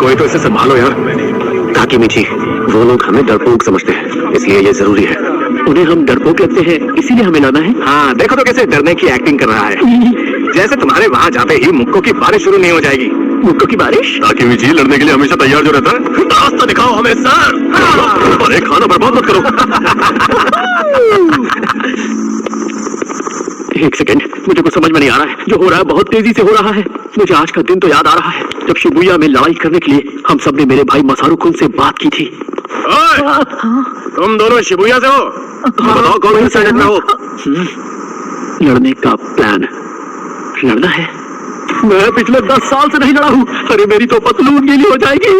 कोई तो इसे संभालो यार। ताकि मीठी, वो लोग हमें डरपोक समझते हैं, इसलिए ये जरूरी है। उन्हें हम डरपोक लगते हैं, इसीलिए हमें लाना है। हाँ, देखो तो कैसे डरने की एक्टिंग कर रहा है, जैसे तुम्हारे वहाँ जाते ही मुक्कों की बारिश शुरू नहीं हो जाएगी। मुक्कों की बारिश? ताकि मीठी लड़ने के लिए हमेशा तैयार जो रहता है। रास्ता दिखाओ हमें सर। अरे खाना बर्बाद मत करो। एक सेकेंड, मुझे कुछ समझ में नहीं आ रहा है। जो हो रहा है बहुत तेजी से हो रहा है। मुझे आज का दिन तो याद आ रहा है जब शिबुया में लड़ाई करने के लिए हम सब ने मेरे भाई मसारू कुन से बात की थी। तुम दोनों शिबुया से हो? बताओ कौन से साइड में हो? लड़ने का प्लान। लड़ना है? मैं पिछले 10 साल से नहीं लड़ा हूँ। अरे मेरी तो पतलून गीली हो जाएगी।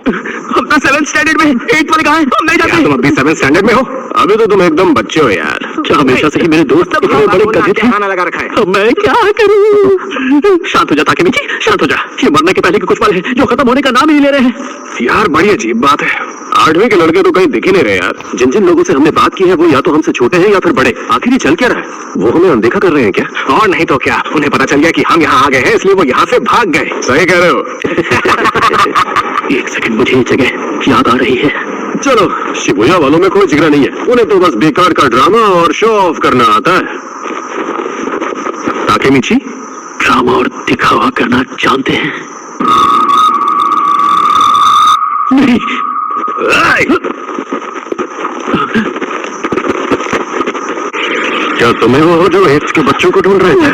हम तो 7th स्टैंडर्ड में 8th वाले कहाँ हैं? हम नहीं जाते। तुम अभी 7th स्टैंडर्ड में हो? अभी तो तुम एकदम बच्चे हो यार। क्या हमेशा से ही मेरे दोस्त इतने बड़े गधे थे? खाना लगा रखा है। मैं क्या करूं? शांत हो जा ताकि मीठी, शांत हो जा। ये मरने के पहले के कुछ पल हैं जो खत्म होने का नाम ही नहीं ले रहे हैं। यार बड़ी अजीब बात है, 8वीं के लड़के तो कहीं दिख ही नहीं रहे यार। जिन जिन लोगों से हमने बात की है वो या तो हमसे छोटे हैं या फिर बड़े। आखिर ये चल क्या रहा है? वो हमें अनदेखा कर रहे हैं क्या? और नहीं तो क्या, उन्हें पता चल गया कि हम यहाँ आ गए हैं, इसलिए वो यहाँ से भाग गए। सही कह रहे हो। एक सेकंड, मुझे ये जगह याद आ रही है। चलो, शिबुया वालों में कोई जिगरा नहीं है, उन्हें तो बस बेकार का ड्रामा और शो ऑफ करना आता है। ताकि मीठी, ड्रामा और दिखावा करना जानते हैं? नहीं। क्या तुम्हें वो हो जो 8th के बच्चों को ढूंढ रहे थे?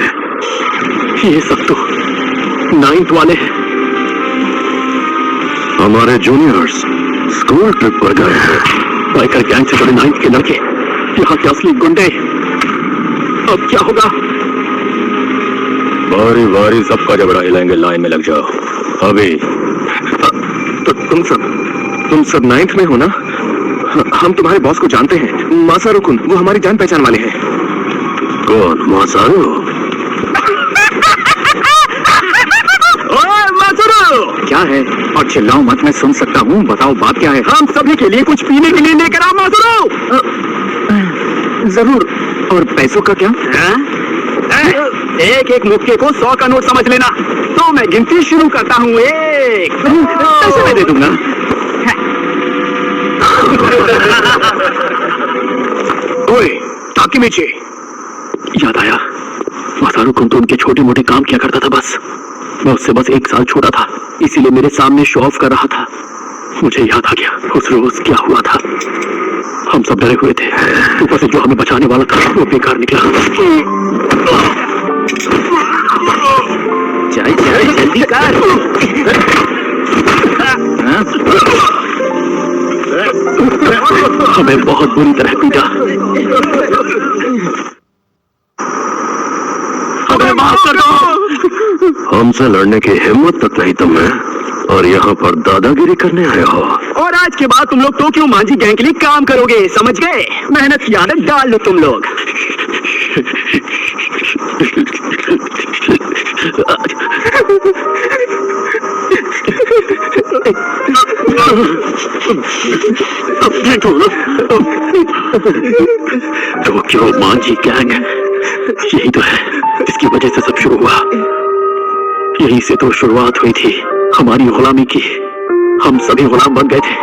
ये सब तो 9th वाले हैं। हमारे जूनियर्स स्कूल ट्रिप पर गए हैं। बाइकर गैंग से बड़े 9th के लड़के, यहाँ के असली गुंडे। अब क्या होगा? बारी बारी सबका जबड़ा हिलाएंगे, लाइन में लग जाओ अभी। तो तुम सब 9th में हो ना? हम तुम्हारे बॉस को जानते हैं, मासारू कुन। वो हमारी जान पहचान वाले हैं। कौन मासारू? क्या है? और चिल्लाओ मत, मैं सुन सकता हूँ। बताओ बात क्या है? हम सभी के लिए कुछ पीने के लिए लेकर आओ मासारू। जरूर। और पैसों का क्या? एक एक मुक्के को 100 का नोट समझ लेना। तो मैं गिनती शुरू करता हूँ। 1 पैसे मैं दे दूंगा। ओए ताकि मीठी, याद आया, मासारू कुन तो उनके छोटे मोटे काम किया करता था बस। मैं उससे बस 1 साल छोटा था, इसीलिए मेरे सामने शो ऑफ कर रहा था। मुझे याद आ गया उस रोज क्या हुआ था। हम सब डरे हुए थे, ऊपर से जो हमें बचाने वाला था वो बेकार निकला। चल चल जल्दी कर। हमें बहुत बुरी तरह पीटा। हमें माफ कर दो। हमसे लड़ने की हिम्मत तक नहीं तुम्हें, और यहाँ पर दादागिरी करने आए हो। और आज के बाद तुम लोग टोक्यो मांझी गैंग के लिए काम करोगे, समझ गए? मेहनत की आदत डाल लो तुम लोग। टोक्यो मांझी गैंग, यही तो है इसकी वजह से सब शुरू हुआ। यहीं से तो शुरुआत हुई थी हमारी गुलामी की। हम सभी गुलाम बन गए थे,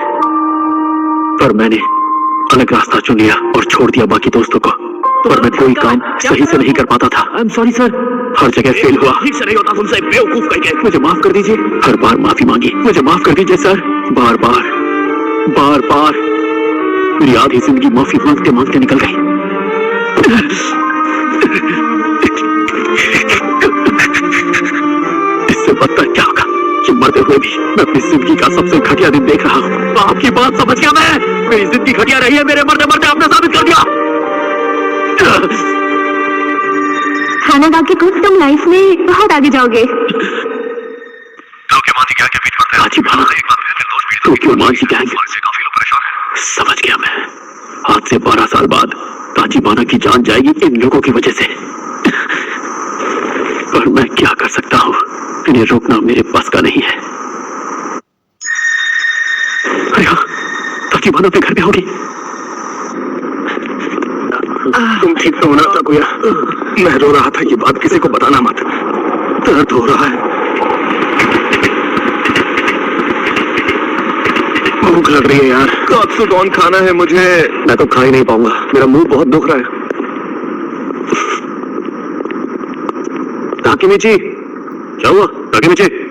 पर मैंने अलग रास्ता चुन लिया और छोड़ दिया बाकी दोस्तों को। पर मैं कोई काम सही से नहीं कर पाता था। आई एम सॉरी सर, हर जगह फेल हुआ। ठीक से नहीं होता तुमसे, बेवकूफ कह के। मुझे माफ कर दीजिए। हर बार माफी मांगी, मुझे माफ कर दीजिए सर। बार बार मेरी आधी जिंदगी माफी मांगते मांगते निकल गई। इससे बदतर क्या होगा कि मरते हुए भी मैं अपनी जिंदगी का सबसे घटिया दिन देख रहा हूँ। आपकी बात समझ गया मैं। मेरी जिंदगी घटिया रही है, मेरे मरते मरते आपने साबित कर दिया। खाना खा के खुद तुम लाइफ में बहुत आगे जाओगे। समझ गया मैं। आज से 12 साल बाद ताजिबाना की जान जाएगी इन लोगों की वजह से। पर मैं क्या कर सकता हूँ, इन्हें रोकना मेरे बस का नहीं है। अरे हाँ, ताजिबाना अपने घर पे होगी। तुम ठीक तो होना सकुया। मैं रो रहा था, ये बात किसी को बताना मत। दर्द हो रहा है। भूख लग रही है यार। कात्सु कौन खाना है मुझे? मैं तो खा ही नहीं पाऊंगा, मेरा मुंह बहुत दुख रहा है। ताकिमिची, क्या हुआ ताकिमिची?